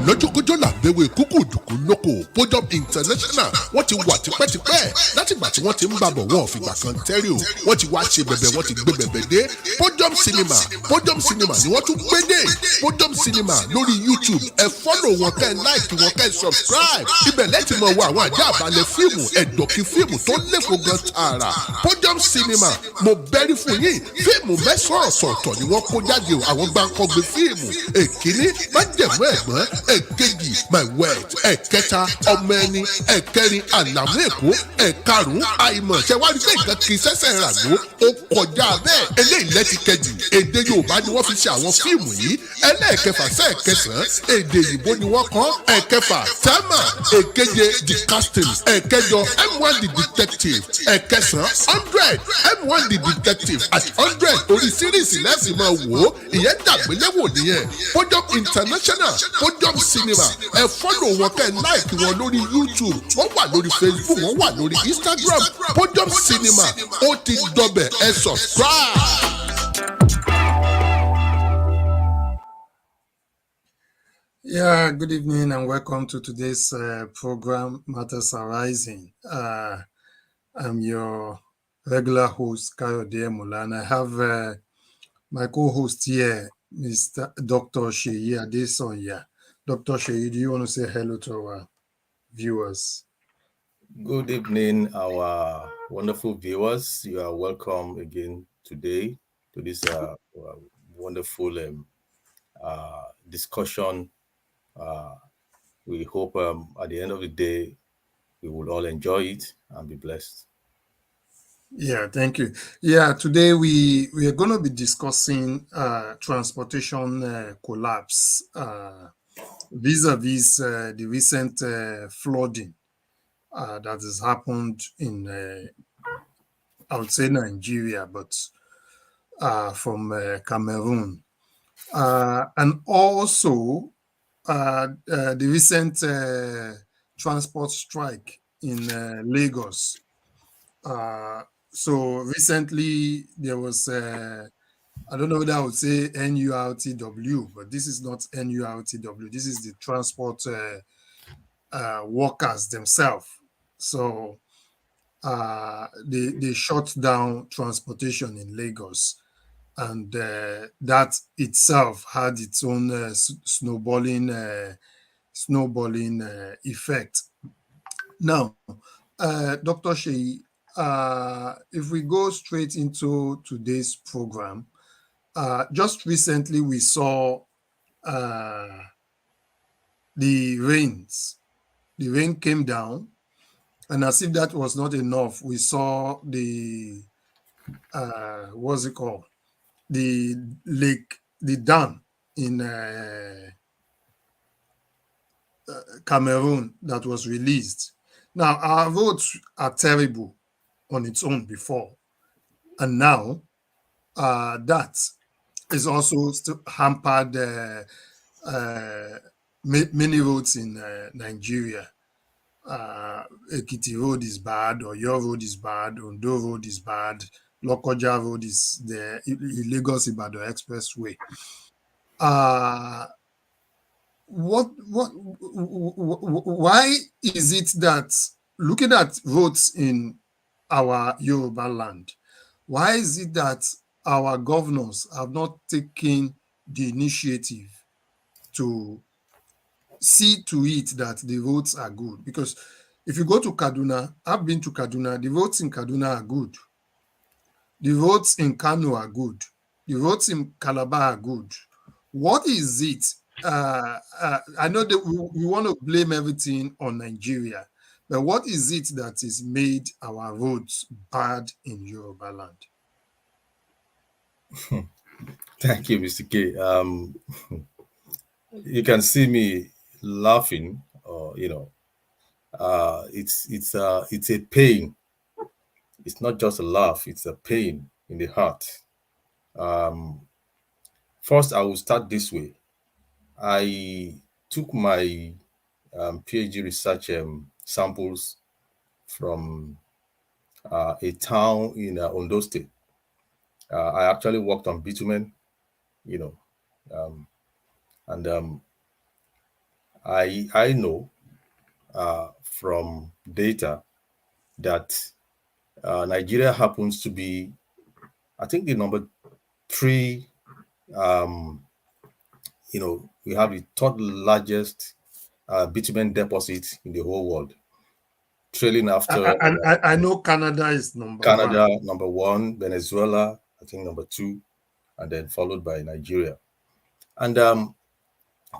lọ́jọ́kọ́jọ́ làbẹ́wé kúkú dùkú lóko Podium International wọ́n ti wà tipẹ́tipẹ́ látìgbà tí wọ́n ti ń bàbọ̀ wọn ò fìgbà kan tẹ́rì o wọ́n ti wá ṣe bẹ̀bẹ̀ wọ́n ti gbé bẹ̀bẹ̀ dé Podium Cinema ni wọ́n tún gbé dé Podium Cinema lórí YouTube ẹ fọ́lọ̀ wọn kẹ́ ẹ láìkì wọn kẹ́ ẹ subscribe ibẹ̀ lẹ́tì mọ̀ wọ àwọn àjẹ́ àbálẹ̀ fíìmù ẹ̀dọ̀kí fíìmù tó léfò gan tààrà Podium Cinema mo bẹ́rí fún yín fíìmù mẹ́sàn-án ọ̀tọ̀ọ̀tọ̀ ni wọ́n kó jáde àwọn gbàǹkọ́gbé fíìmù èkíní májẹ̀mú ẹ̀gbọ́n èkejì my word ẹ̀kẹta ọmọ ẹni ẹ̀kẹrin àlàmú èkó ẹ̀karùn-ún àìmọ̀ ṣẹ̀wárí pé nǹkan kì í ṣẹ̀ṣẹ̀ rà ló ó kọjá bẹ́ẹ̀ eléyìí lẹ́ti kejì èdè Yorùbá ni wọ́n fi ṣe àwọn fíìmù yìí ẹlẹ́ẹ̀kẹfà sẹ́ẹ̀kẹsàn-án èdè Ìgbò ni wọ́n kọ́ ẹ̀kẹfà tẹ́mà èkeje the casting ẹ̀kẹjọ M1 the detective ẹ̀kẹsàn-án 100 M1 the detective at 100 orí síríìsì lẹ́sìn máa wò ó ìyẹn dàgbéléwò nìyẹn Podium International Podium Cinema ẹ fọ́lọ̀ wọn kẹ́ ẹ láìkì wọn lórí YouTube wọ́n wà lórí Facebook wọ́n wà lórí Instagram Podium Cinema ó ti dọbẹ̀ ẹ subscribe. Yeah, good evening and welcome to today's program, Matters Arising. I'm your regular host, Kayode Mulana. I have my co-host here, Mr. Dr. Sheyi Adesonya. Dr. Sheyi, do you want to say hello to our viewers? Good evening, our wonderful viewers. You are welcome again today to this wonderful discussion. We hope at the end of the day, we will all enjoy it and be blessed. Yeah, thank you. Yeah, today we are going to be discussing transportation collapse vis-a-vis the recent flooding that has happened in, I would say Nigeria, but from Cameroon. And also the recent transport strike in Lagos. So recently there was, I don't know whether I would say NURTW, but this is not NURTW. This is the transport workers themselves. So they shut down transportation in Lagos. And that itself had its own snowballing effect. Now, Dr. Sheyi, if we go straight into today's program, just recently we saw the rains. The rain came down, and as if that was not enough, we saw the what's it called? The lake, the dam in Cameroon that was released. Now, our roads are terrible on its own before, and now that is also still hampered many roads in Nigeria. Ekiti Road is bad, Oyo Road is bad, Ondo Road is bad, Lokoja Road is the Lagos Ibadan Expressway. Why is it that looking at roads in our Yoruba land, why is it that our governors have not taken the initiative to see to it that the roads are good? Because if you go to Kaduna, I've been to Kaduna, the roads in Kaduna are good. The roads in Kano are good. The roads in Calabar are good. What is it? I know that we want to blame everything on Nigeria, but what is it that is made our roads bad in Yoruba land? Thank you, Mr. K. You can see me laughing, or it's a pain. It's not just a laugh; it's a pain in the heart. First, I will start this way. I took my PhD research samples from a town in Ondo State. I actually worked on bitumen, and I know from data that Nigeria happens to be, I think, the number 3. We have the third largest bitumen deposit in the whole world, trailing after I know Canada is number Canada, one. number 1, Venezuela, I think number 2, and then followed by Nigeria. And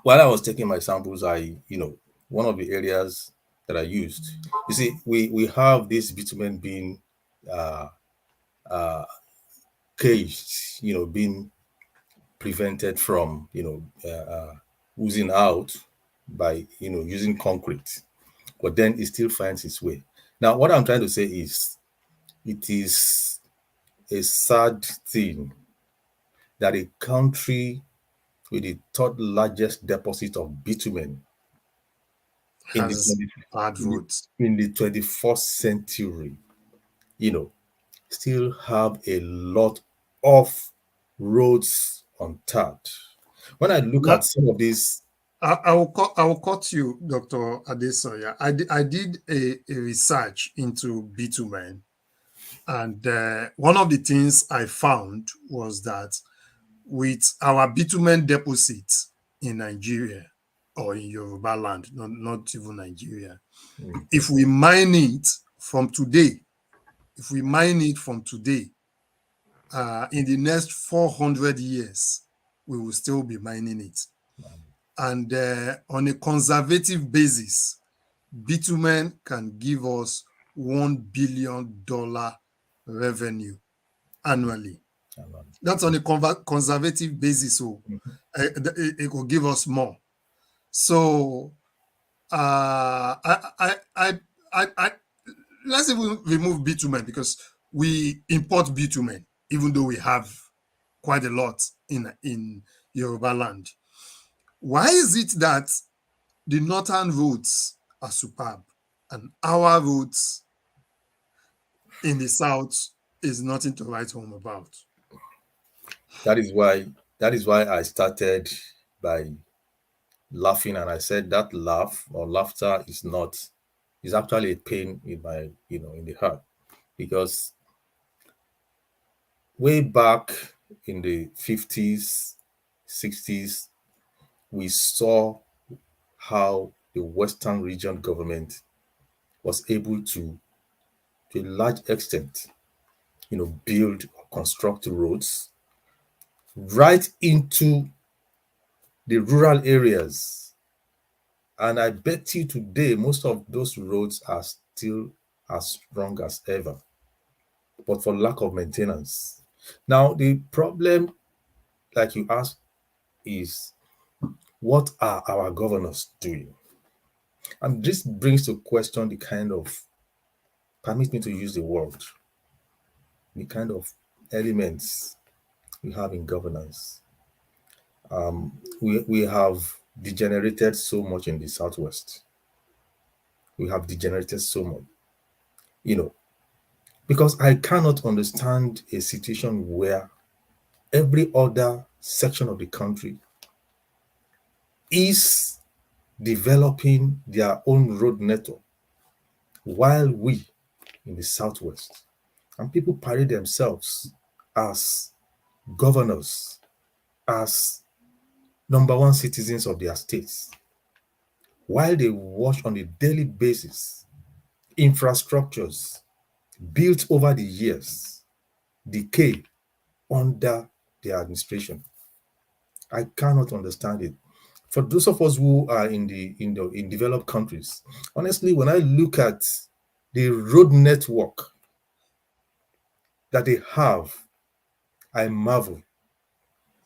while I was taking my samples, one of the areas that I used, you see, we have this bitumen being uh, caged, being prevented from, oozing out by, using concrete, but then it still finds its way. Now, what I'm trying to say is, it is a sad thing that a country with the third largest deposit of bitumen in the Has bad roads. in the 21st century, still have a lot of roads untapped. When I look at some of these, I will cut you, Dr. Adesoya. I did a research into bitumen, and one of the things I found was that with our bitumen deposits in Nigeria or in Yoruba land, not even Nigeria, if we mine it from today, in the next 400 years, we will still be mining it. And on a conservative basis, bitumen can give us $1 billion revenue annually. That's on a conservative basis, so it will give us more. So let's even remove bitumen, because we import bitumen, even though we have quite a lot in Yoruba land. Why is it that the northern roads are superb and our roads in the south is nothing to write home about? That is why I started by laughing, and I said that laughter is actually a pain in my, in the heart, because way back in the 50s, 60s, we saw how the Western region government was able to a large extent, build or construct roads right into the rural areas. And I bet you today, most of those roads are still as strong as ever, but for lack of maintenance. Now, the problem, like you asked, is what are our governors doing? And this brings to question the kind of, permit me to use the word, the kind of elements we have in governance. We have degenerated so much in the Southwest. We have degenerated so much, because I cannot understand a situation where every other section of the country is developing their own road network, while we in the Southwest, and people parade themselves as governors, as number one citizens of their states, while they watch on a daily basis infrastructures built over the years decay under their administration. I cannot understand it. For those of us who are in developed countries, honestly, when I look at the road network that they have, I marvel.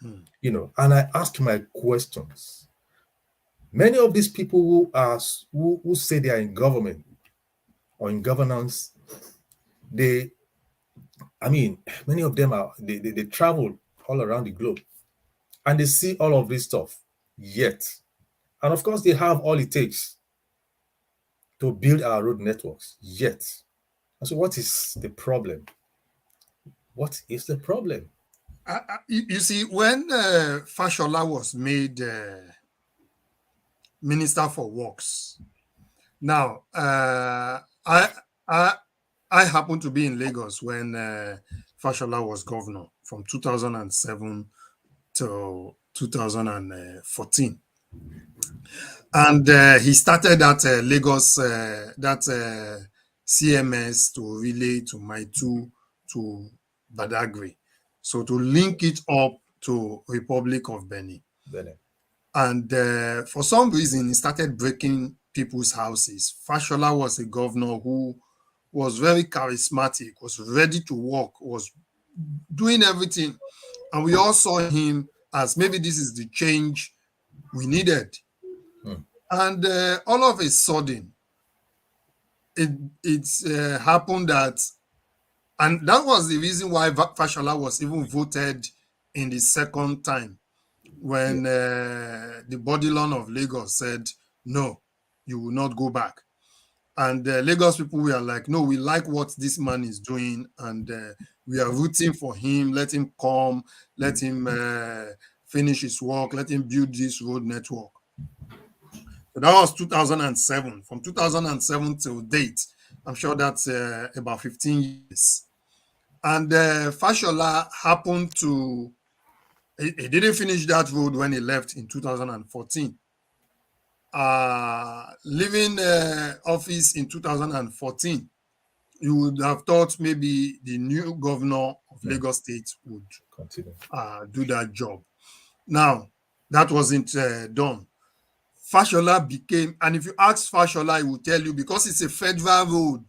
And I ask my questions. Many of these people who say they are in government or in governance, many of them they travel all around the globe and they see all of this stuff yet. And of course, they have all it takes to build our road networks yet. And so what is the problem? What is the problem? You see, when Fashola was made Minister for Works. Now, I happened to be in Lagos when Fashola was governor from 2007 to 2014. And he started that Lagos, CMS to relay to Maitu to Badagry. So to link it up to Republic of Benin. And for some reason, he started breaking people's houses. Fashola was a governor who was very charismatic, was ready to work, was doing everything. And we all saw him as maybe this is the change we needed. And all of a sudden, it happened that, and that was the reason why Fashola was even voted in the second time when the Bodilon of Lagos said, no, you will not go back. And Lagos people were like, no, we like what this man is doing, and we are rooting for him. Let him come, let him finish his work, let him build this road network. So that was 2007. From 2007 till date, I'm sure that's about 15 years. And Fashola happened to, he didn't finish that road when he left in 2014. Leaving office in 2014, you would have thought maybe the new governor of Lagos State would do that job. Now, that wasn't done. Fashola became, and if you ask Fashola, he will tell you, because it's a federal road,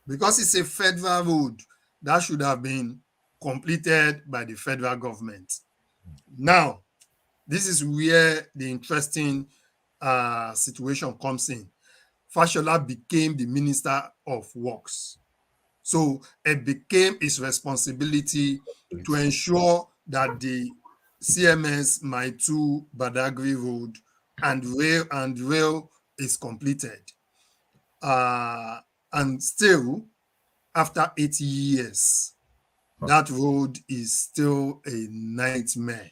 because it's a federal road, that should have been completed by the federal government. Now, this is where the interesting situation comes in. Fashola became the Minister of Works. So it became his responsibility to ensure that the CMS Maitu Badagry Road and rail is completed. And still, after 80 years, that road is still a nightmare.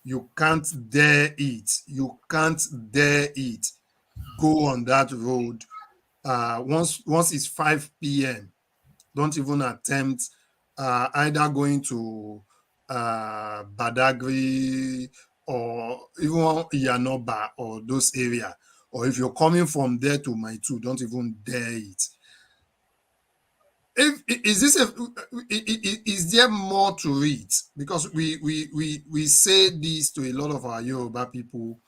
You can't dare it. You can't dare it. Go on that road. Once it's 5 p.m., don't even attempt either going to Badagry or even Yanoba or those areas. Or if you're coming from there to Maitu, don't even dare it. Is there more to it? Because we say this to a lot of our Yoruba people,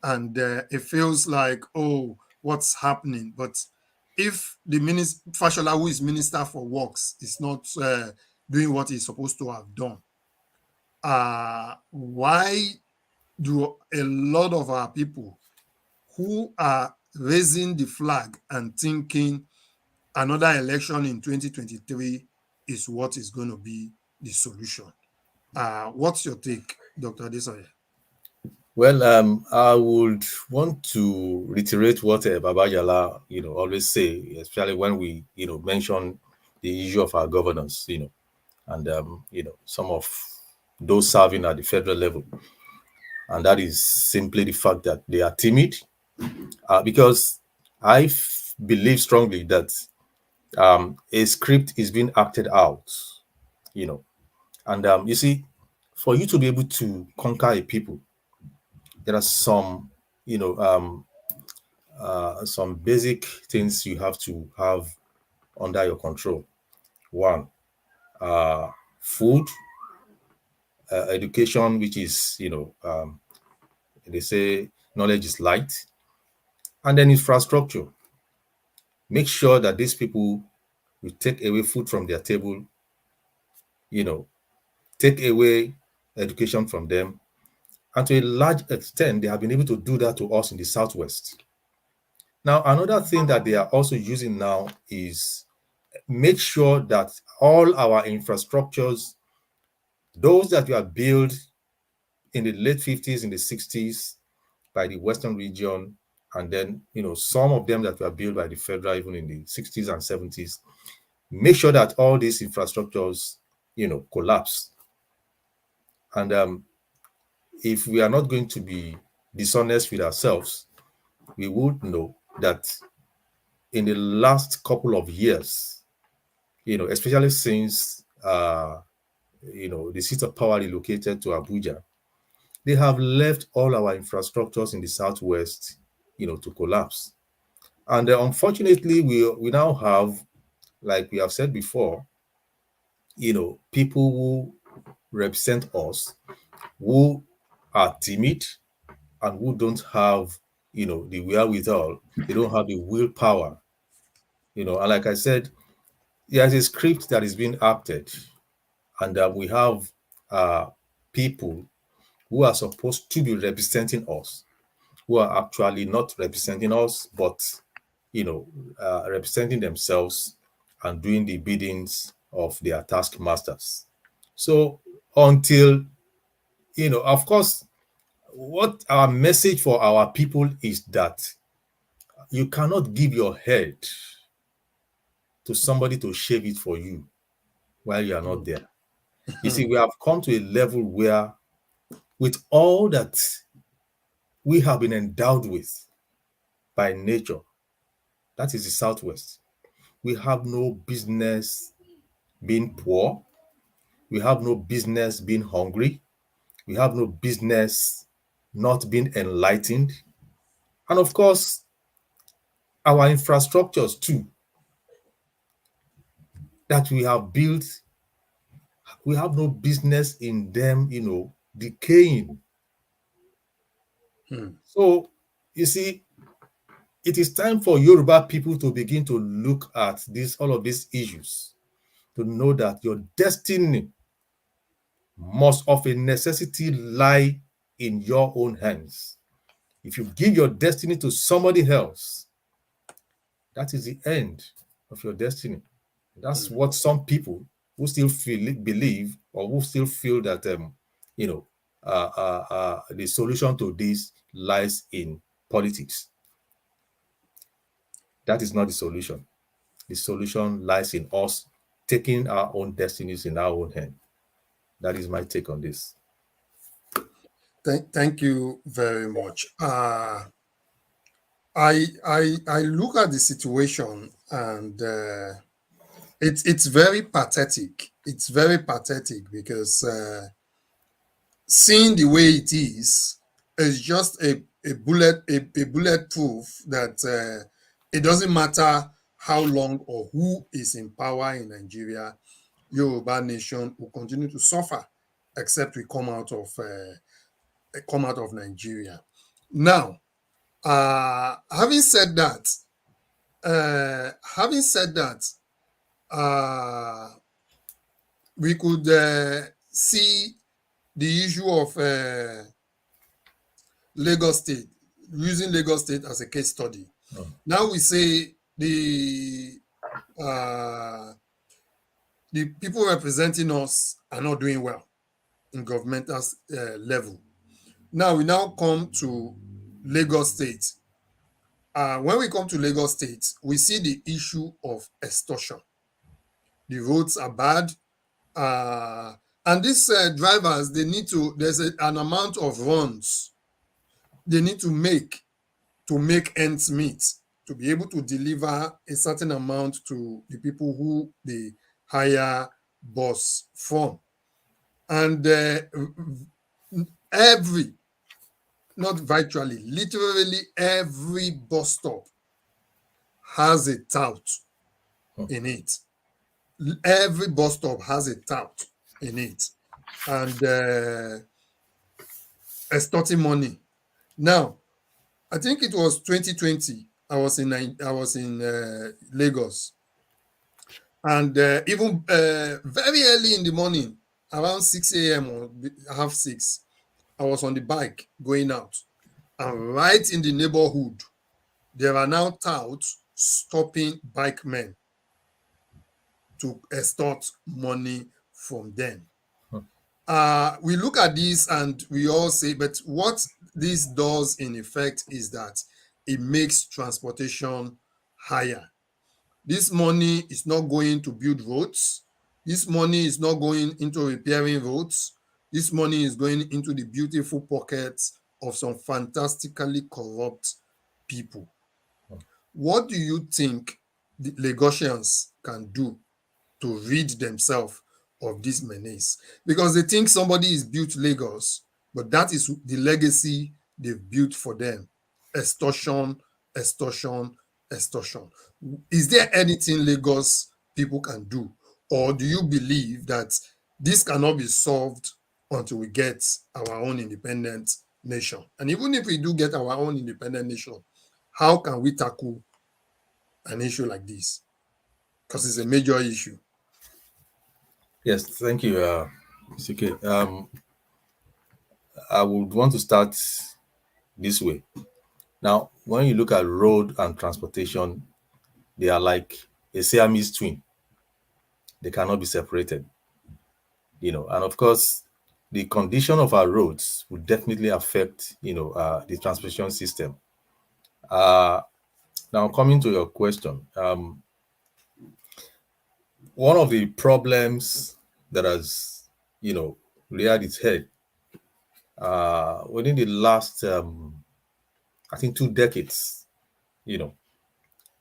and it feels like, oh, what's happening? But if the Fashola, who is Minister for Works, is not doing what he's supposed to have done, why do a lot of our people who are raising the flag and thinking another election in 2023 is what is going to be the solution? What's your take, Dr. Adesoye? Well, I would want to reiterate what Baba Yala, always say, especially when we, mention the issue of our governance, and some of those serving at the federal level, and that is simply the fact that they are timid, because I believe strongly that a script is being acted out, and you see, for you to be able to conquer a people, there are some, some basic things you have to have under your control. One, food, education, which is, they say knowledge is light, and then infrastructure. Make sure that these people will take away food from their table, take away education from them. And to a large extent, they have been able to do that to us in the Southwest. Now, another thing that they are also using now is make sure that all our infrastructures, those that were built in the late 50s, in the 60s by the Western region, and then, some of them that were built by the federal even in the 60s and 70s, make sure that all these infrastructures, collapse. And if we are not going to be dishonest with ourselves, we would know that in the last couple of years, especially since the seat of power relocated to Abuja, they have left all our infrastructures in the southwest, to collapse. And unfortunately, we now have, like we have said before, people who represent us who are timid and who don't have, the wherewithal, they don't have the willpower, and like I said, there's a script that is being acted, and we have people who are supposed to be representing us, who are actually not representing us, but representing themselves and doing the biddings of their taskmasters. So until, of course, what our message for our people is that you cannot give your head to somebody to shave it for you while you are not there. You see, we have come to a level where, with all that we have been endowed with by nature, that is the Southwest, we have no business being poor. We have no business being hungry. We have no business not being enlightened. And of course, our infrastructures too, that we have built, we have no business in them, decaying. So, you see, it is time for Yoruba people to begin to look at all of these issues, to know that your destiny must of a necessity lie in your own hands. If you give your destiny to somebody else, that is the end of your destiny. That's what some people who still believe, or who still feel that the solution to this lies in politics. That is not the solution. The solution lies in us taking our own destinies in our own hand. That is my take on this. Thank you very much. I look at the situation, and it's very pathetic. It's very pathetic because seeing the way it is just a bulletproof that it doesn't matter how long or who is in power in Nigeria, Yoruba nation will continue to suffer except we come out of Nigeria. Now, having said that, we could see the issue of Lagos State, using Lagos State as a case study. Now we say the people representing us are not doing well in governmental level. Now we come to Lagos State. When we come to Lagos State, we see the issue of extortion. The roads are bad. And these drivers, there's an amount of runs they need to make ends meet, to be able to deliver a certain amount to the people who they hire bus from. And literally every bus stop has a tout in it. Every bus stop has a tout in it, and extorting money. Now, I think it was 2020. I was in Lagos, and even very early in the morning, around 6 a.m. or half 6, I was on the bike going out, and right in the neighborhood, there are now touts stopping bike men to extort money from them. We look at this and we all say, but what this does in effect is that it makes transportation higher. This money is not going to build roads. This money is not going into repairing roads. This money is going into the beautiful pockets of some fantastically corrupt people. What do you think the Lagosians can do to rid themselves of this menace? Because they think somebody has built Lagos, but that is the legacy they've built for them. Extortion, extortion, extortion. Is there anything Lagos people can do? Or do you believe that this cannot be solved until we get our own independent nation? And even if we do get our own independent nation, how can we tackle an issue like this? Because it's a major issue. Yes, thank you, Mr. K. I would want to start this way. Now, when you look at road and transportation, they are like a Siamese twin. They cannot be separated. And of course, the condition of our roads will definitely affect, the transportation system. Now, coming to your question, one of the problems that has, reared its head within the last, I think, 2 decades,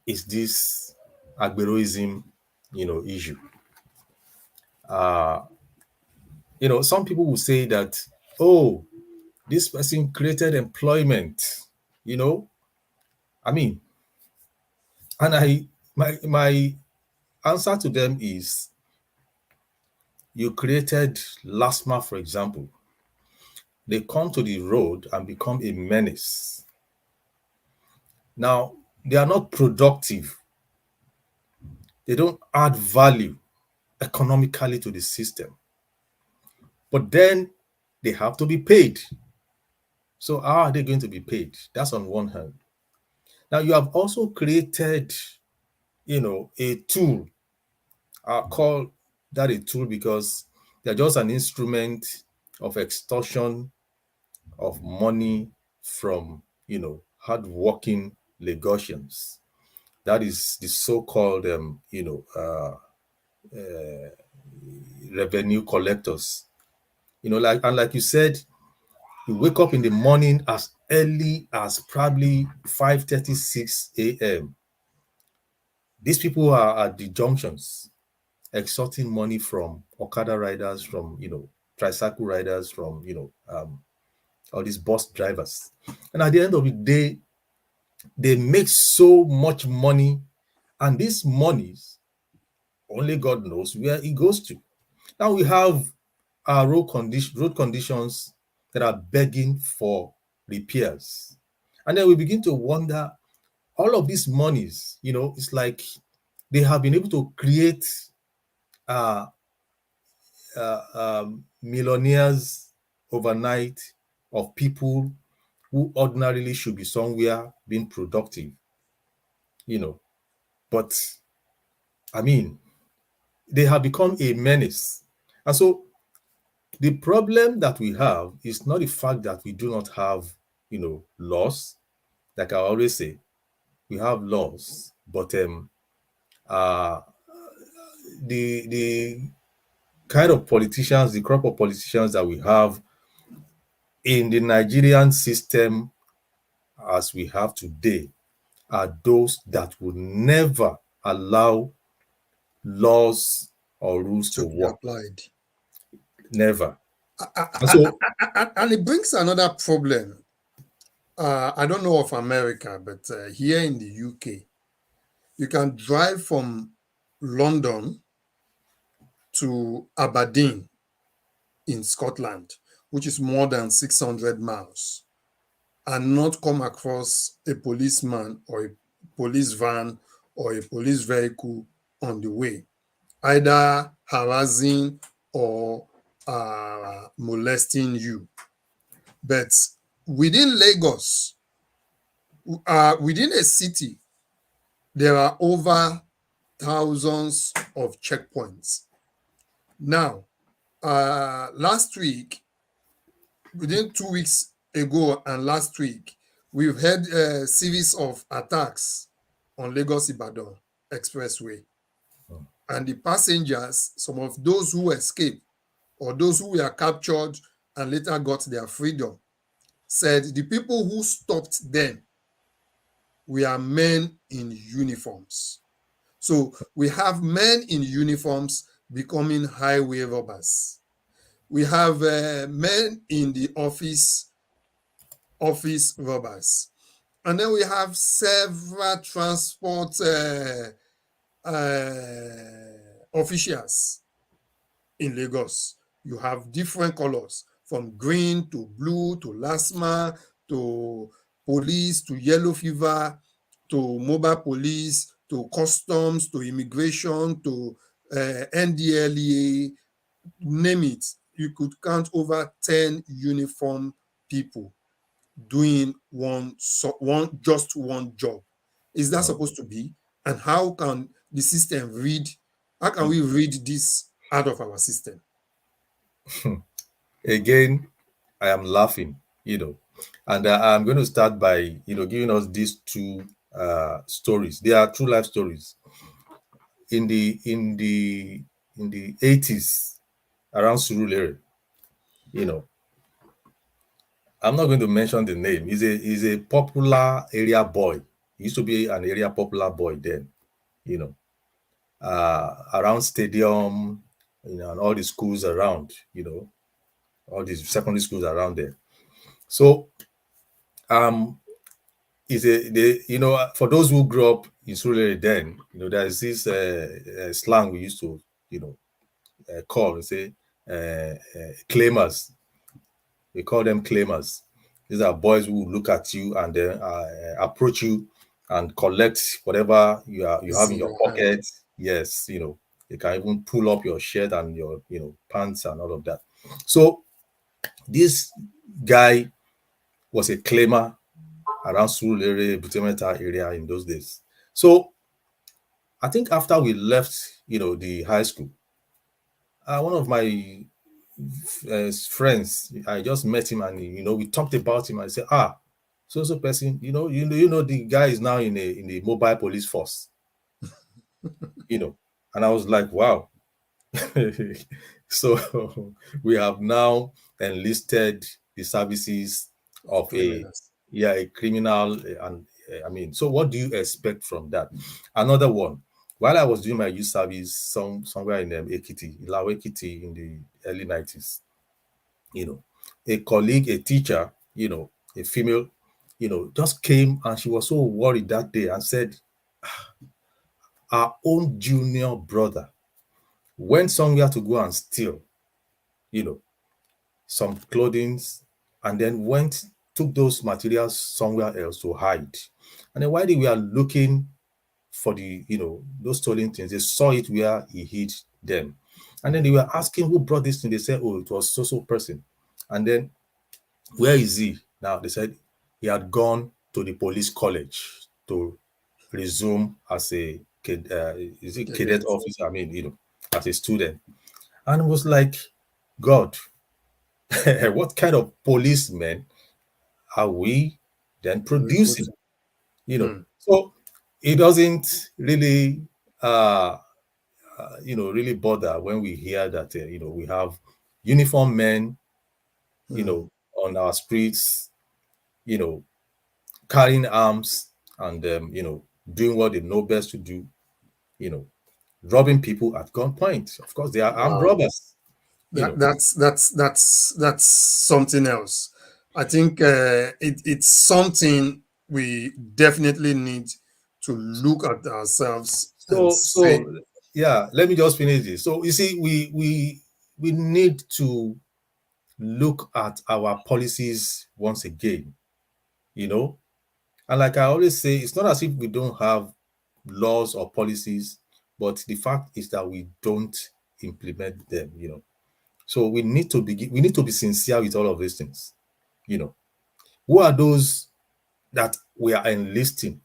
is this agberoism, issue. Some people will say that, oh, this person created employment, and my answer to them is, you created LASMA, for example. They come to the road and become a menace. Now, they are not productive. They don't add value economically to the system. But then they have to be paid. So how are they going to be paid? That's on one hand. Now, you have also created, a tool. I'll call that a tool because they're just an instrument of extortion of money from, hardworking Lagosians. That is the so-called, revenue collectors. Like you said, you wake up in the morning as early as probably 5:36 a.m. These people are at the junctions extorting money from Okada riders, from, tricycle riders, from, all these bus drivers. And at the end of the day, they make so much money, and these monies, only God knows where it goes to. Now we have our road conditions that are begging for repairs. And then we begin to wonder, all of these monies, it's like they have been able to create millionaires overnight of people who ordinarily should be somewhere being productive, but they have become a menace. And so the problem that we have is not the fact that we do not have, laws. Like I always say, we have laws, but the kind of politicians, the crop of politicians that we have in the Nigerian system as we have today are those that would never allow laws or rules to work. Applied. Never. And it brings another problem. I don't know of America, but here in the UK, you can drive from London to Aberdeen in Scotland, which is more than 600 miles, and not come across a policeman or a police van or a police vehicle on the way, either harassing or molesting you. But within Lagos, within a city, there are over thousands of checkpoints. Now, last week, within 2 weeks ago and last week, we've had a series of attacks on Lagos-Ibadan Expressway. And the passengers, some of those who escaped or those who were captured and later got their freedom, said the people who stopped them were men in uniforms. So we have men in uniforms becoming highway robbers. We have men in the office robbers. And then we have several transport officials in Lagos. You have different colors, from green to blue to LASMA to police to yellow fever to mobile police to customs to immigration to NDLEA, name it. You could count over 10 uniform people doing one just one job. Is that supposed to be? And how can the system read? How can we read this out of our system? Again, I am laughing, and I'm going to start by, giving us these two stories. They are true life stories. In the 80s, around Surulere, I'm not going to mention the name. He's a popular area boy. He used to be an area popular boy then, around stadium, and all the schools around, all these secondary schools around there. So is a they for those who grew up in Surulere then, there's this slang we used to call and say claimers. We call them claimers. These are boys who look at you and then approach you and collect whatever you have in your pocket. Yes, they can even pull up your shirt and your pants and all of that. So this guy was a claimer around Surulere, Butemeta area in those days. So I think after we left, the high school, one of my friends, I just met him and we talked about him. I said, so person, you know the guy is now in the mobile police force, and I was like, wow. So we have now enlisted the services of a criminal, and I mean, so what do you expect from that? Another one, while I was doing my youth service somewhere in Ekiti, Ilawe Ekiti, in the early 90s, a colleague, a teacher, a female, just came, and she was so worried that day and said, our own junior brother went somewhere to go and steal, some clothing, and then took those materials somewhere else to hide. And then while they were looking for the, those stolen things, they saw it where he hid them. And then they were asking who brought this thing. They said, oh, it was so person. And then, where is he now? They said he had gone to the police college to resume as a cadet officer. I mean, as a student. And it was like, God, what kind of policemen are we then producing? So it doesn't really, really bother when we hear that, we have uniformed men, on our streets, carrying arms and, doing what they know best to do, robbing people at gunpoint. Of course, they are armed robbers. That's something else. I think it's something we definitely need to look at ourselves. So yeah, let me just finish this. So you see, we need to look at our policies once again, and like I always say, it's not as if we don't have laws or policies, but the fact is that we don't implement them, So we need to be sincere with all of these things. Who are those that we are enlisting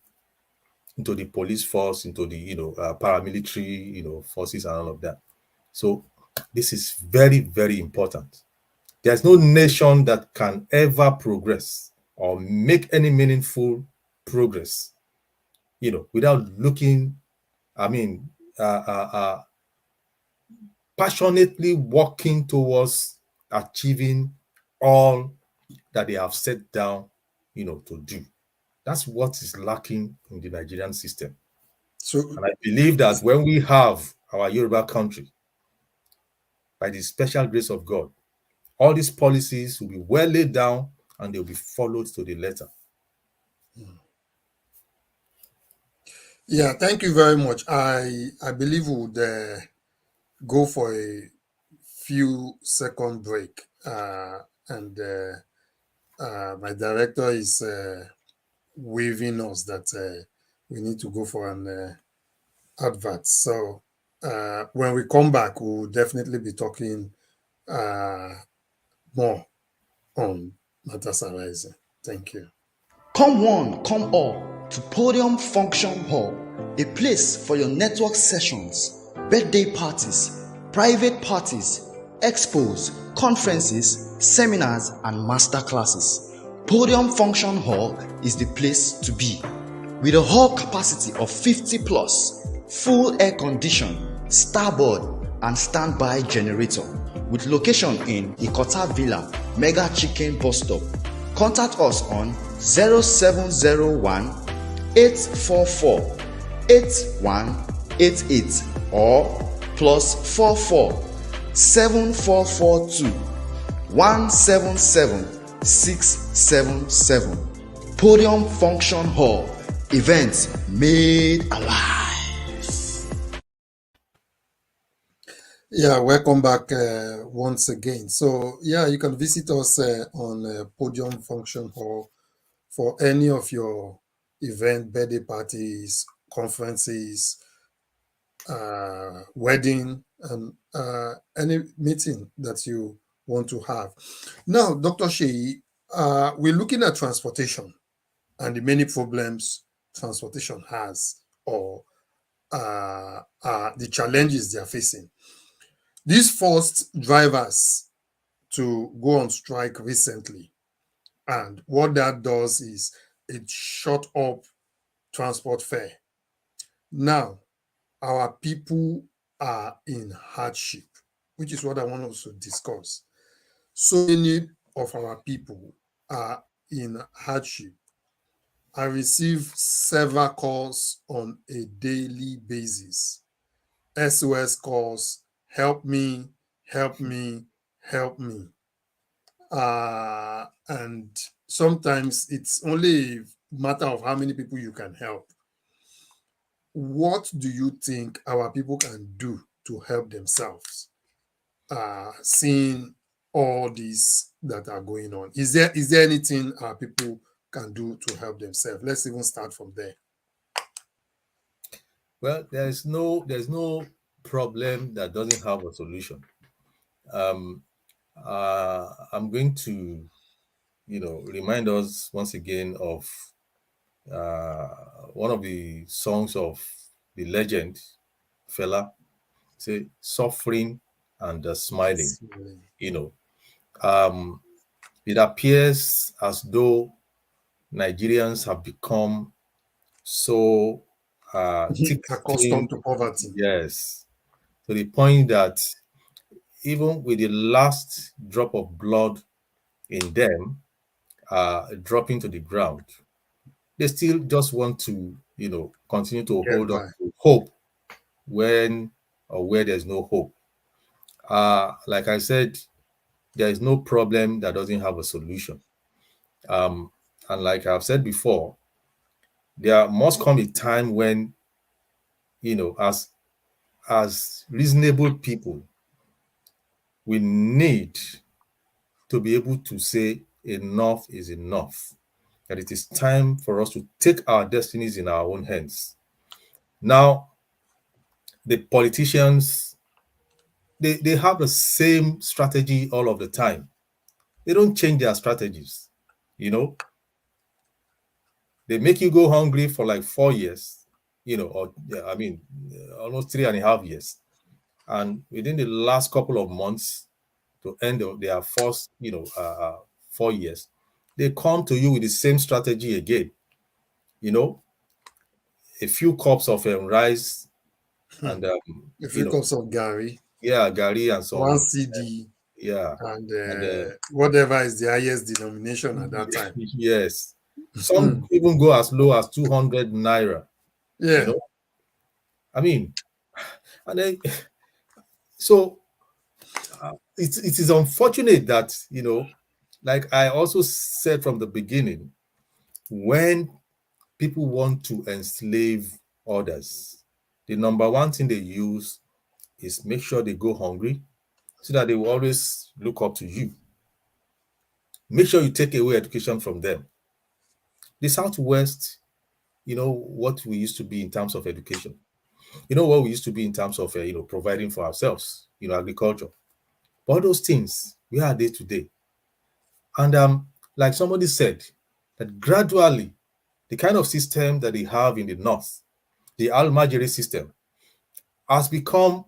into the police force, into the paramilitary forces and all of that? So this is very, very important. There's no nation that can ever progress or make any meaningful progress, without looking, passionately working towards achieving all that they have set down, to do. That's what is lacking in the Nigerian system. So, And I believe that when we have our Yoruba country, by the special grace of God, all these policies will be well laid down and they'll be followed to the letter. yeah, thank you very much. I believe we would go for a few second break, and my director is waving us that we need to go for an advert. So when we come back, we'll definitely be talking more on matters arising. Thank you. Come one, come all to Podium Function Hall, a place for your network sessions, birthday parties, private parties, expos, conferences, seminars, and master classes. Podium Function Hall is the place to be. With a hall capacity of 50 plus, full air condition, starboard, and standby generator, with location in Ikota Villa, Mega Chicken Bus Stop. Contact us on 0701 844 8188 or +44 7442 177 677. Podium Function Hall, events made alive. Yeah, welcome back once again. So, yeah, you can visit us on Podium Function Hall for any of your event, birthday parties, conferences, wedding, and any meeting that you want to have. Now, Dr. Sheyi, we're looking at transportation and the many problems transportation has, or the challenges they are facing. This forced drivers to go on strike recently. And what that does is it shot up transport fare. Now, our people are in hardship, which is what I want us to discuss. So many of our people are in hardship. I receive several calls on a daily basis. SOS calls, help me, help me, help me. And sometimes it's only a matter of how many people you can help. What do you think our people can do to help themselves, seeing all these that are going on? Is there anything our people can do to help themselves? Let's even start from there. Well, there's no problem that doesn't have a solution. I'm going to, remind us once again of one of the songs of the legend Fela, say suffering and smiling. It appears as though Nigerians have become so accustomed to poverty. Yes, to the point that even with the last drop of blood in them dropping to the ground, they still just want to, continue to hold on to hope when or where there's no hope. Like I said, there is no problem that doesn't have a solution. And like I've said before, there must come a time when, as reasonable people, we need to be able to say enough is enough, that it is time for us to take our destinies in our own hands. Now, the politicians, they have the same strategy all of the time. They don't change their strategies, They make you go hungry for like 4 years, almost 3.5 years. And within the last couple of months, to end of their first, 4 years, they come to you with the same strategy again. A few cups of rice and a few cups of gari. Yeah, gari and so on. 1 CD. Yeah. and And whatever is the highest denomination at that time. yes, some even go as low as 200 naira. You Yeah. know, I mean, and then so it is unfortunate that, like I also said from the beginning, when people want to enslave others, the number one thing they use is make sure they go hungry so that they will always look up to you. Make sure you take away education from them. The Southwest, what we used to be in terms of education. What we used to be in terms of providing for ourselves, agriculture. But all those things, where are they today? And like somebody said, that gradually the kind of system that they have in the north, the Almajiri system, has become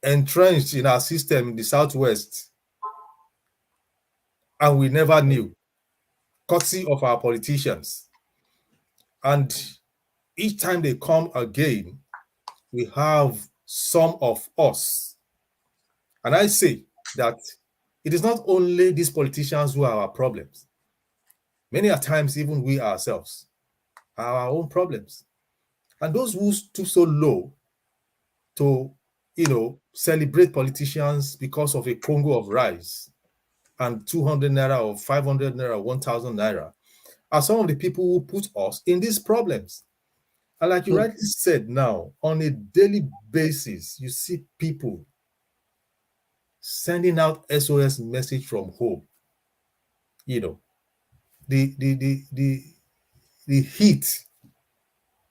entrenched in our system in the southwest, and we never knew, courtesy of our politicians. And each time they come again, we have some of us. And I say that it is not only these politicians who are our problems. Many a times, even we ourselves are our own problems. And those who stoop so low to, celebrate politicians because of a Congo of rice and 200 naira or 500 naira, 1,000 naira are some of the people who put us in these problems. And like you rightly said now, on a daily basis, you see people sending out SOS message from home. The heat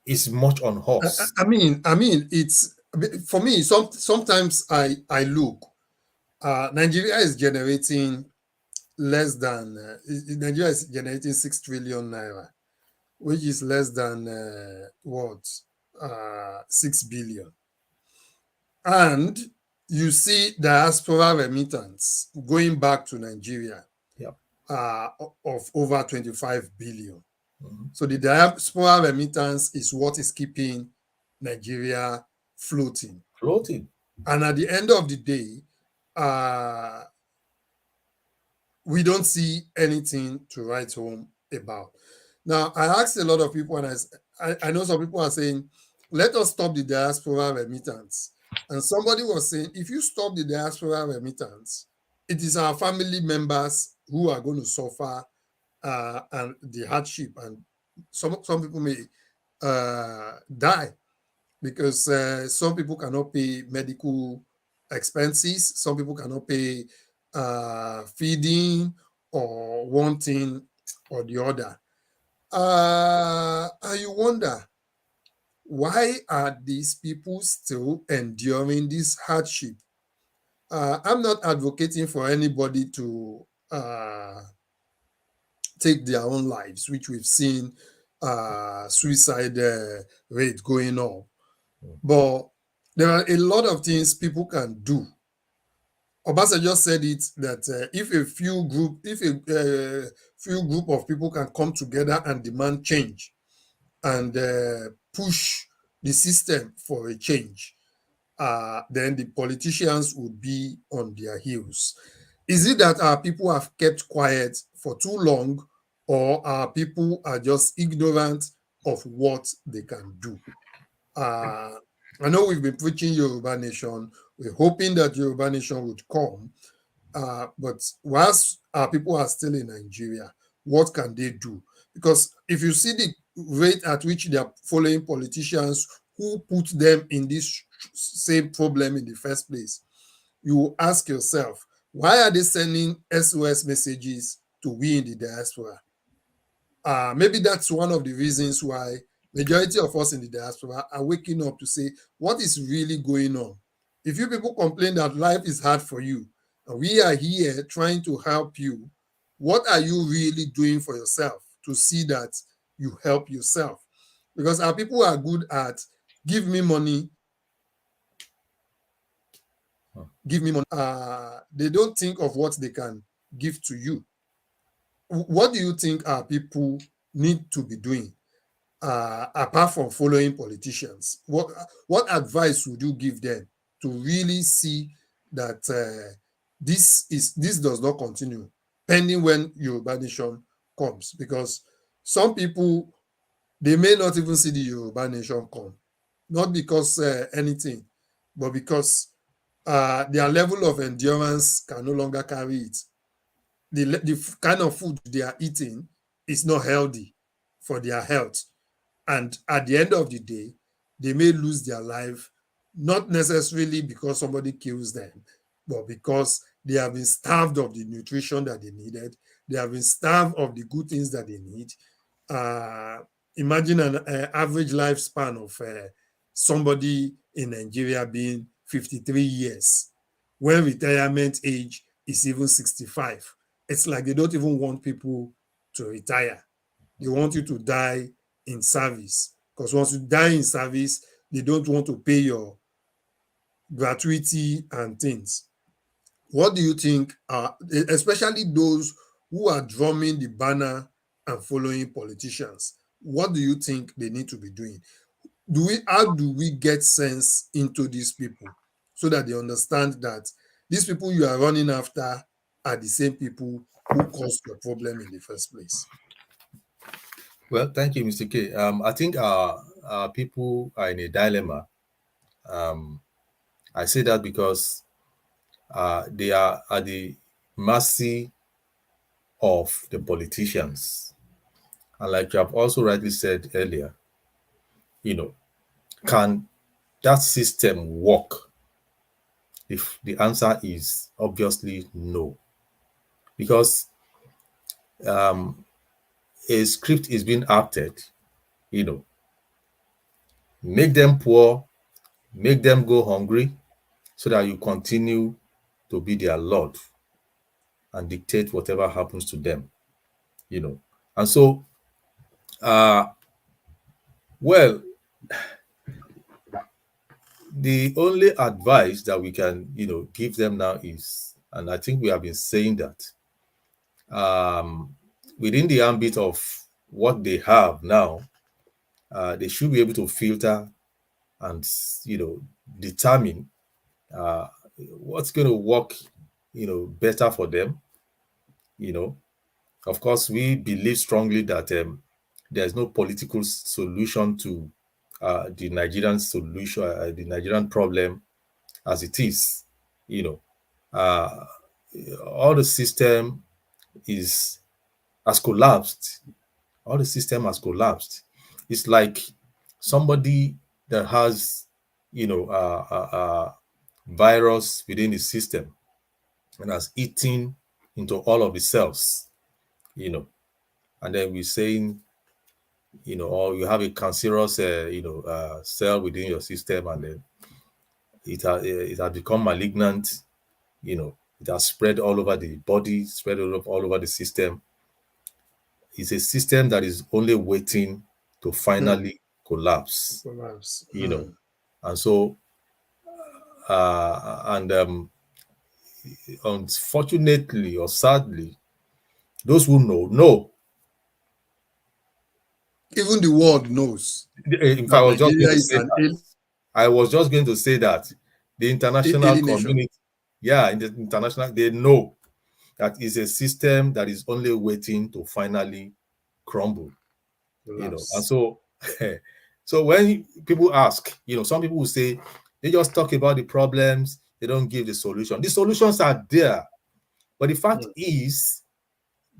is much on us. I mean, it's for me. Sometimes I look. Nigeria is generating less than Nigeria is generating 6 trillion naira, which is less than 6 billion. And you see diaspora remittance going back to Nigeria Yep. of over 25 billion. So the diaspora remittance is what is keeping Nigeria floating. And at the end of the day, we don't see anything to write home about. Now, I asked a lot of people, and I know some people are saying, let us stop the diaspora remittance. And somebody was saying, if you stop the diaspora remittance, it is our family members who are going to suffer and the hardship, and some people may die because some people cannot pay medical expenses, some people cannot pay feeding or one thing or the other. And you wonder, why are these people still enduring this hardship? I'm not advocating for anybody to take their own lives, which we've seen suicide rate going up. But there are a lot of things people can do. Obasa just said it that if a few group of people can come together and demand change and push the system for a change, then the politicians would be on their heels. Is it that our people have kept quiet for too long, or our people are just ignorant of what they can do? I know we've been preaching Yoruba Nation. We're hoping that Yoruba Nation would come. But whilst our people are still in Nigeria, what can they do? Because if you see the rate at which they are following politicians who put them in this same problem in the first place, you ask yourself, why are they sending SOS messages to we in the diaspora? Maybe that's one of the reasons why majority of us in the diaspora are waking up to say, what is really going on? If you people complain that life is hard for you, and we are here trying to help you, what are you really doing for yourself to see that you help yourself? Because our people are good at give me money. Give me money. They don't think of what they can give to you. What do you think our people need to be doing apart from following politicians? What advice would you give them to really see that this does not continue pending when Yoruba Nation comes, because some people, they may not even see the Yoruba Nation come, not because anything, but because their level of endurance can no longer carry it. The kind of food they are eating is not healthy for their health. And at the end of the day, they may lose their life, not necessarily because somebody kills them, but because they have been starved of the nutrition that they needed. They have been starved of the good things that they need. Imagine an average lifespan of somebody in Nigeria being 53 years, when retirement age is even 65. It's like they don't even want people to retire. They want you to die in service, because once you die in service, they don't want to pay your gratuity and things. What do you think, especially those who are drumming the banner and following politicians, what do you think they need to be doing? How do we get sense into these people so that they understand that these people you are running after are the same people who caused your problem in the first place? Well, thank you, Mr. K. I think our people are in a dilemma. I say that because they are at the mercy of the politicians. And like you have also rightly said earlier, can that system work? If the answer is obviously no, because a script is being acted, make them poor, make them go hungry, so that you continue to be their lord and dictate whatever happens to them, And so, well, the only advice that we can, give them now is, and I think we have been saying that, within the ambit of what they have now, they should be able to filter and, determine what's going to work, better for them. Of course, we believe strongly that there's no political solution to the Nigerian solution, the Nigerian problem as it is. All the system has collapsed. All the system has collapsed. It's like somebody that has, virus within the system and has eaten into all of the cells, and then we're saying, or you have a cancerous, cell within your system, and then it has become malignant, it has spread all over the body, spread all over the system. It's a system that is only waiting to finally collapse, and so, unfortunately or sadly, those who know. Even the world knows. In fact, I was just going to say that the international community, in the international, they know that it's a system that is only waiting to finally crumble. And so, so when people ask, some people will say they just talk about the problems, they don't give the solution. The solutions are there, but the fact is,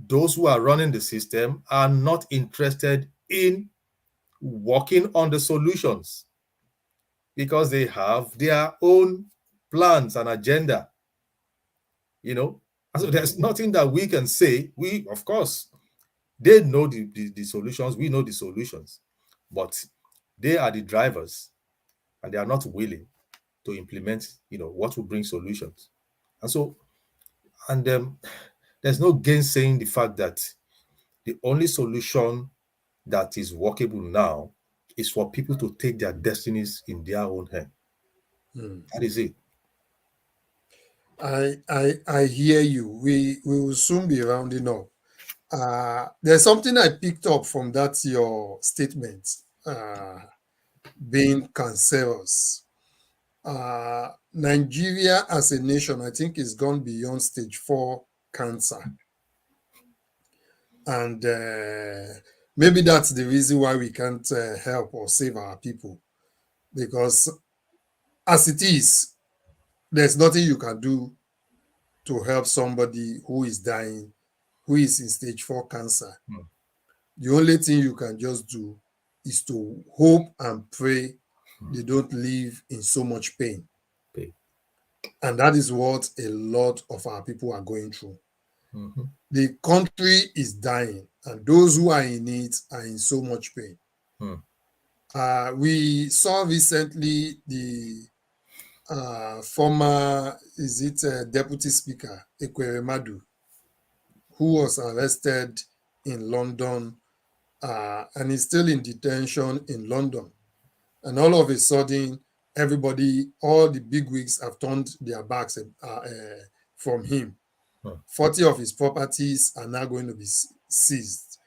those who are running the system are not interested in working on the solutions because they have their own plans and agenda. So there's nothing that we can say. We, of course, they know the solutions, we know the solutions, but they are the drivers and they are not willing to implement, what will bring solutions. And so, there's no gainsaying the fact that the only solution that is workable now is for people to take their destinies in their own hand. That is it. I hear you. We will soon be rounding up. There's something I picked up from that your statement, being cancerous. Nigeria as a nation, I think, is gone beyond stage 4 cancer. And maybe that's the reason why we can't help or save our people. Because as it is, there's nothing you can do to help somebody who is dying, who is in stage 4 cancer. The only thing you can just do is to hope and pray they don't live in so much pain. And that is what a lot of our people are going through. The country is dying, and those who are in it are in so much pain. We saw recently the former, Deputy Speaker, Ekweremadu, who was arrested in London and is still in detention in London. And all of a sudden, everybody, all the bigwigs have turned their backs from him. 40 of his properties are now going to be seized.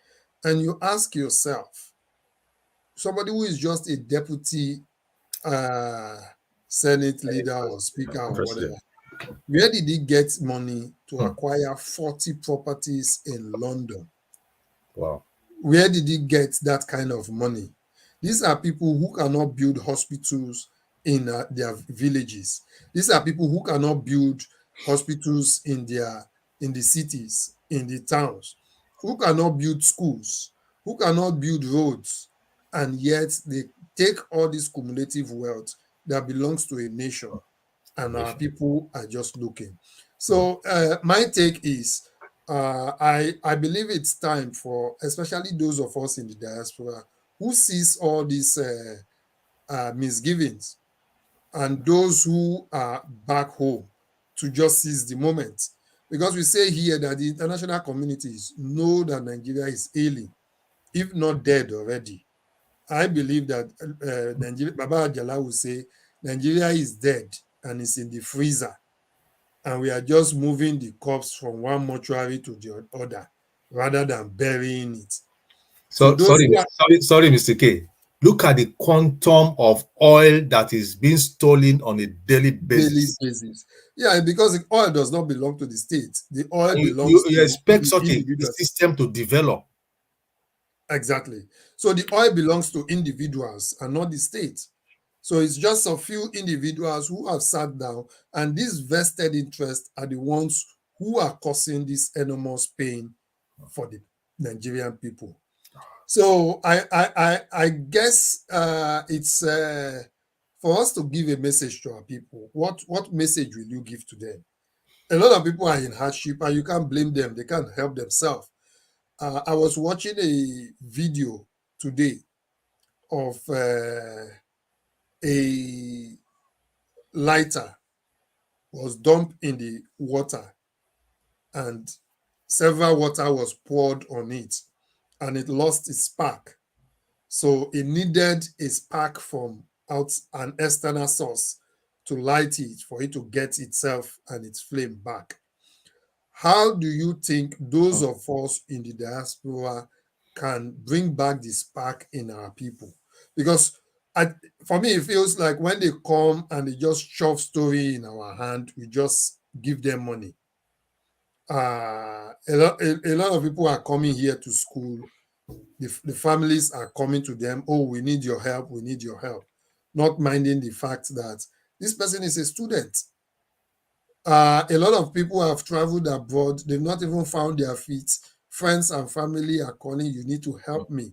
And you ask yourself, somebody who is just a deputy Senate leader or speaker or whatever, where did he get money to acquire 40 properties in London? Wow. Where did he get that kind of money? These are people who cannot build hospitals in their villages. These are people who cannot build hospitals in the cities, in the towns, who cannot build schools, who cannot build roads, and yet they take all this cumulative wealth that belongs to a nation, and our people are just looking. So my take is, I believe it's time for, especially those of us in the diaspora who sees all these misgivings, and those who are back home, to just seize the moment. Because we say here that the international communities know that Nigeria is ailing, if not dead already. I believe that Nigeria, Baba Ajala will say, Nigeria is dead and is in the freezer, and we are just moving the corpse from one mortuary to the other, rather than burying it. Sorry, Mr. K. Look at the quantum of oil that is being stolen on a daily basis. Yeah, because the oil does not belong to the state. The oil belongs you to expect such a individuals. system to develop. Exactly. So the oil belongs to individuals and not the state. So it's just a few individuals who have sat down, and these vested interests are the ones who are causing this enormous pain for the Nigerian people. So I guess it's for us to give a message to our people. What message will you give to them? A lot of people are in hardship, and you can't blame them. They can't help themselves. I was watching a video today of a lighter was dumped in the water, and several water was poured on it, and it lost its spark. So it needed a spark from an external source to light it, for it to get itself and its flame back. How do you think those of us in the diaspora can bring back the spark in our people? Because for me, it feels like when they come and they just shove story in our hand, we just give them money. A lot of people are coming here to school. The families are coming to them, oh, we need your help, we need your help. Not minding the fact that this person is a student. A lot of people have traveled abroad. They've not even found their feet. Friends and family are calling, you need to help me.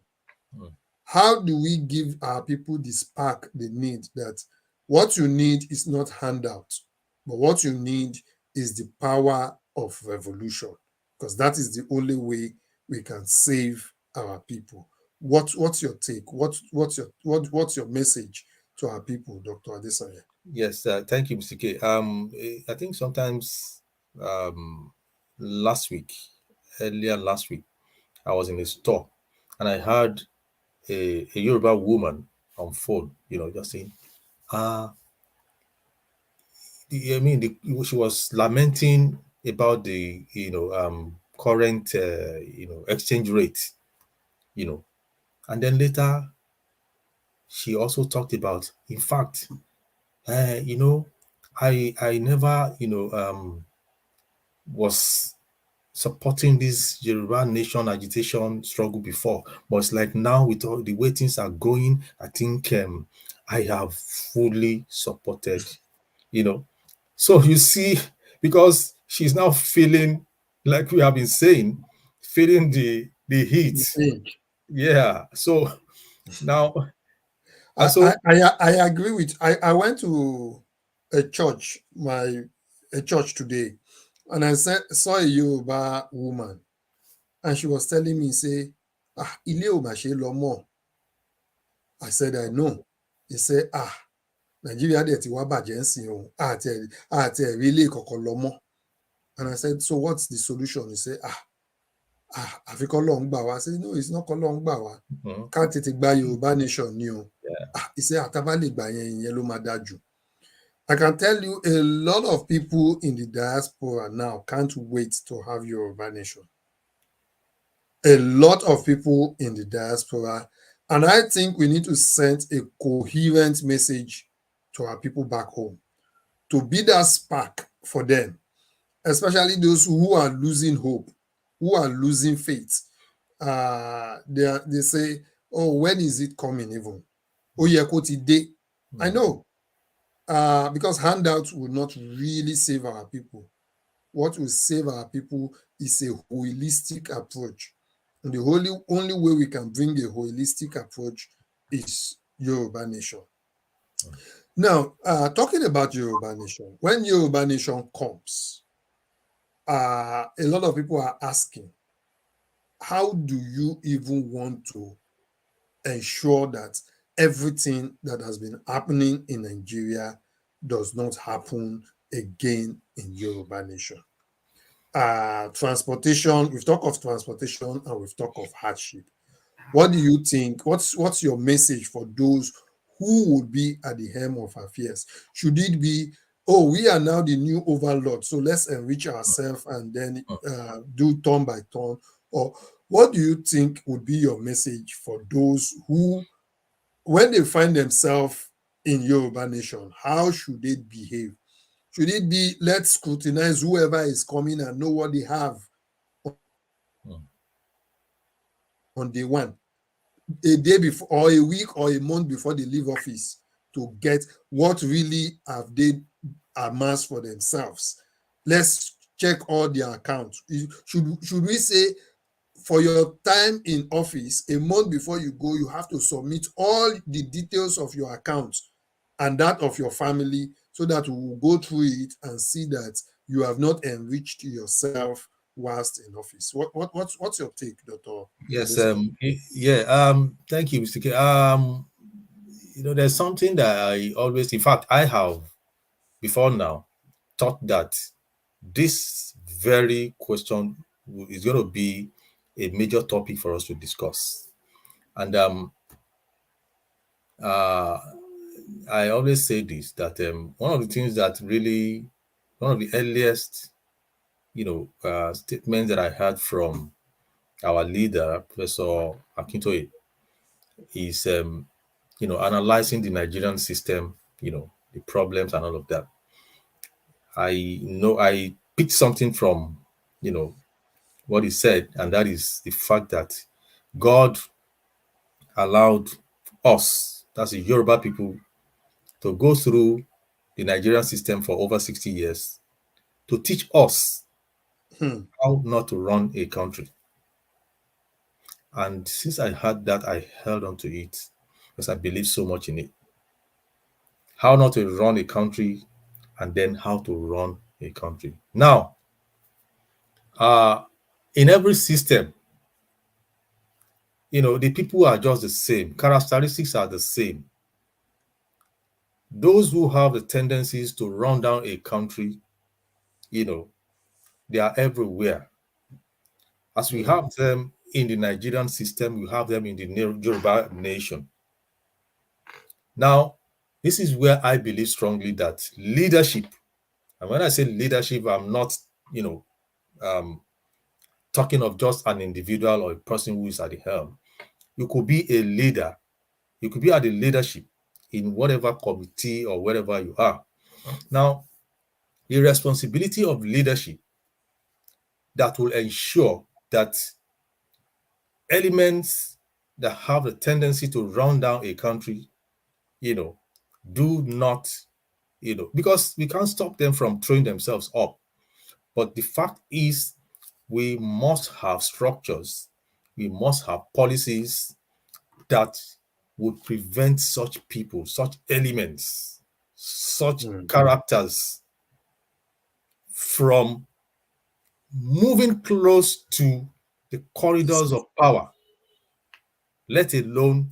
How do we give our people the spark they need? That what you need is not handout, but what you need is the power of revolution, because that is the only way we can save our people. What's your take? What's your message to our people, Dr. Adesanya? Yes, thank you, Mr. K. I think sometimes earlier last week, I was in a store and I heard a Yoruba woman on phone, just saying, she was lamenting about the current exchange rate, and then later she also talked about, in fact, You know, I never, was supporting this Yoruba nation agitation struggle before, but it's like now with all the way things are going, I think I have fully supported, you know. So you see, because she's now feeling, like we have been saying, feeling the The heat. age. Yeah. So now, and I, so I agree with. I went to a church, a church today, and saw a Yoruba woman, and she was telling me, say, ah, ilé ò mà ṣe lọ mọ́. I said, I know. He said, ah, Nigeria dẹ̀ ti wá bàjẹ́ ń sìn o, àti ẹ̀rí ilé kọ̀ọ̀kan lọ mọ́. And I said, so what's the solution? He said, àfi k'Ọlọ́run gbà wá. I said, no, it's not k'Ọlọ́run gbà wá. Ká tètè gba Yorùbá nation ni o. He said, àtàbá lè gbà yẹn, ìyẹn ló máa dáa jù. I can tell you a lot of people in the diaspora now can't wait to have Yoruba nation. A lot of people in the diaspora, and I think we need to send a coherent message to our people back home to be that spark for them, especially those who are losing hope, who are losing faith. They say, oh, when is it coming even? Oh, yeah, day. I know. Because handouts will not really save our people. What will save our people is a holistic approach. And the only way we can bring a holistic approach is Yoruba nation. Now, talking about Yoruba nation, when Yoruba nation comes, a lot of people are asking, how do you even want to ensure that everything that has been happening in Nigeria does not happen again in Yoruba nation? Transportation, we've talked of transportation and we've talked of hardship. What do you think? What's your message for those who would be at the helm of affairs? Should it be, oh, we are now the new overlord, so let's enrich ourselves and then do turn by turn? Or what do you think would be your message for those who, when they find themselves in Yoruba nation, how should they behave? Should it be, let's scrutinize whoever is coming and know what they have on day one, a day before, or a week or a month before they leave office, to get what really have they amassed for themselves? Let's check all their accounts. Should we say, for your time in office, a month before you go, you have to submit all the details of your accounts and that of your family, so that we will go through it and see that you have not enriched yourself whilst in office. What's your take, Dr. yes, Adesina? thank you, Mr. K. There's something that I always, in fact, I have before now thought that this very question is going to be a major topic for us to discuss. And I always say this, that one of the things that really, one of the earliest, statements that I heard from our leader, Professor Akintoye, is, analyzing the Nigerian system, the problems and all of that. I picked something from, what he said, and that is the fact that God allowed us, that's the Yoruba people, to go through the Nigerian system for over 60 years to teach us how not to run a country. And since I heard that, I held on to it because I believe so much in it. How not to run a country, and then how to run a country. Now, in every system, the people are just the same. Characteristics are the same. Those who have the tendencies to run down a country, they are everywhere. As we have them in the Nigerian system, we have them in the Yoruba nation. Now, this is where I believe strongly that leadership, and when I say leadership, I'm not, talking of just an individual or a person who is at the helm. You could be a leader. You could be at the leadership, in whatever committee or wherever you are. Now, the responsibility of leadership that will ensure that elements that have a tendency to run down a country, do not, because we can't stop them from throwing themselves up. But the fact is, we must have structures, we must have policies that would prevent such people, such elements, such characters from moving close to the corridors of power, let alone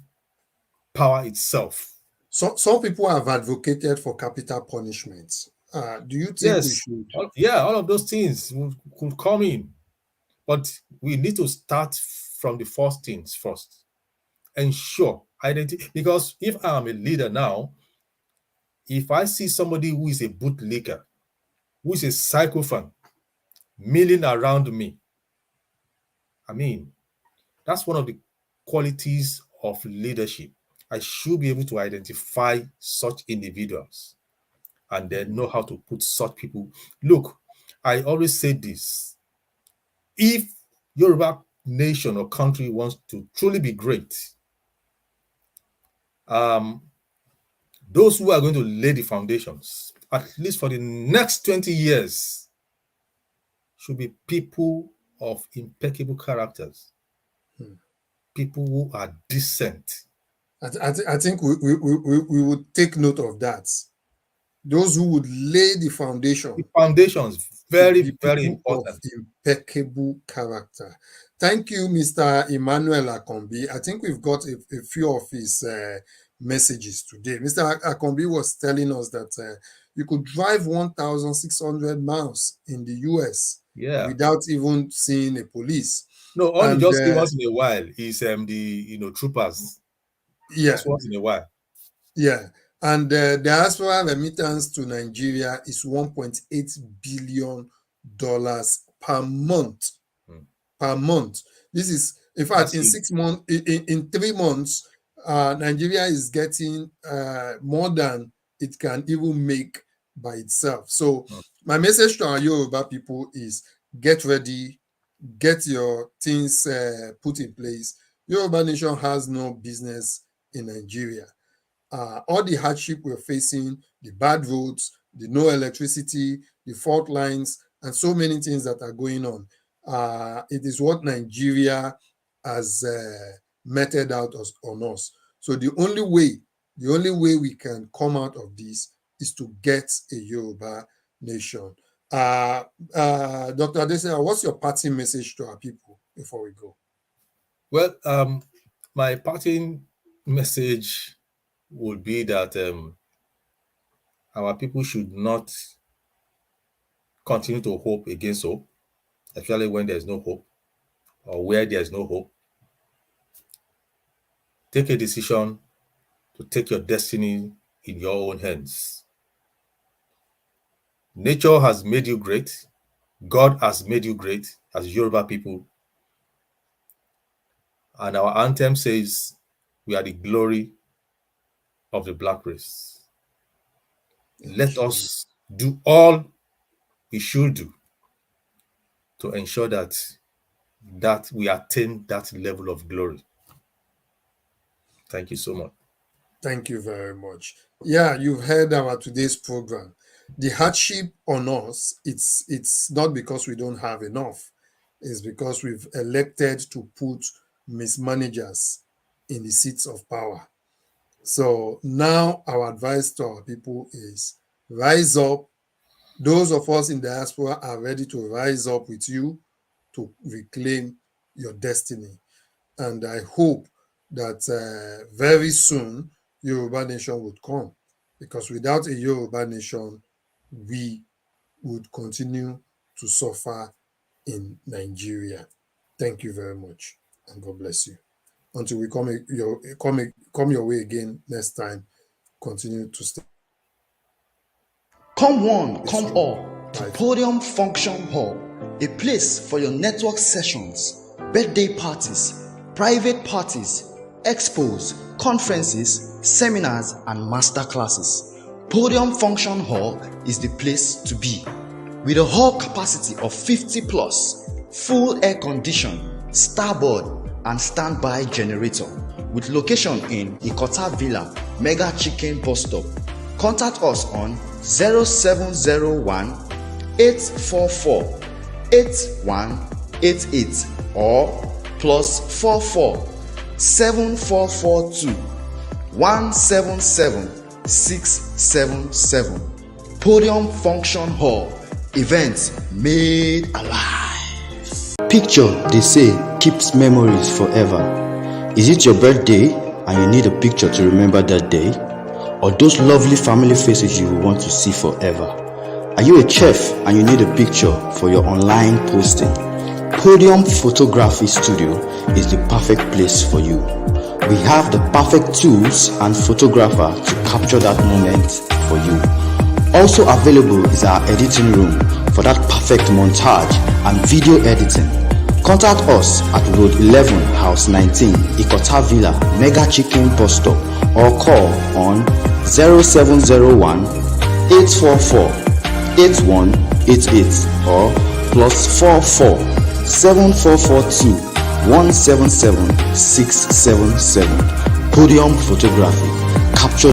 power itself. So some people have advocated for capital punishments. Do you think we Yes, should? all of those things could come in, but we need to start from the first things first. Ensure identity, because if I'm a leader now, if I see somebody who is a bootlicker, who is a psychophant, milling around me, I mean, that's one of the qualities of leadership. I should be able to identify such individuals and then know how to put such people. Look, I always say this. If Yoruba nation or country wants to truly be great, those who are going to lay the foundations, at least for the next 20 years, should be people of impeccable characters, people who are decent. I think we would take note of that. Those who would lay the foundation. The foundations, very, very important. Of impeccable character. Thank you, Mr. Emmanuel Akombi. I think we've got a few of his messages today. Mr. Akombi was telling us that you could drive 1,600 miles in the US without even seeing a police. No, only just once in a while is the troopers. Yeah. Just once in a while. Yeah. And the diaspora remittance to Nigeria is $1.8 billion per month. Per month. This is, in fact, in 6 months, in 3 months, Nigeria is getting more than it can even make by itself. So my message to our Yoruba people is get ready, get your things put in place. Yoruba nation has no business in Nigeria. All the hardship we're facing, the bad roads, the no electricity, the fault lines, and so many things that are going on. It is what Nigeria has meted out on us. So the only way we can come out of this is to get a Yoruba nation. Dr. Adesina, what's your parting message to our people before we go? Well, my parting message would be that our people should not continue to hope against hope, especially when there's no hope or where there's no hope. Take a decision to take your destiny in your own hands. Nature has made you great. God has made you great as Yoruba people. And our anthem says, we are the glory of the black race. Let us do all we should do to ensure that we attain that level of glory. Thank you so much. Thank you very much. Yeah, you've heard our today's program. The hardship on us, it's not because we don't have enough. It's because we've elected to put mismanagers in the seats of power. So now our advice to our people is rise up. Those of us in diaspora are ready to rise up with you to reclaim your destiny. And I hope that very soon Yoruba nation would come, because without a Yoruba nation, we would continue to suffer in Nigeria. Thank you very much, and God bless you. Until we come your way again next time, continue to stay. Come one, come all to Podium Function Hall, a place for your network sessions, birthday parties, private parties, expos, conferences, seminars, and masterclasses. Podium Function Hall is the place to be. With a hall capacity of 50 plus, full air condition, starboard and standby generator, with location in Ikota Villa, Mega Chicken Bus Stop. Contact us on 0701 844 8188 or +44 7442 177 677. Podium Function Hall, events made alive. Picture, they say, keeps memories forever. Is it your birthday and you need a picture to remember that day? Or those lovely family faces you will want to see forever? Are you a chef and you need a picture for your online posting? Podium Photography Studio is the perfect place for you. We have the perfect tools and photographer to capture that moment for you. Also available is our editing room for that perfect montage and video editing. Contact us at Road 11, House 19, Ikota Villa, Mega Chicken Bus Stop, or call on 0701 844 8188 or +44 7442 177 677. Podium Photography. Capture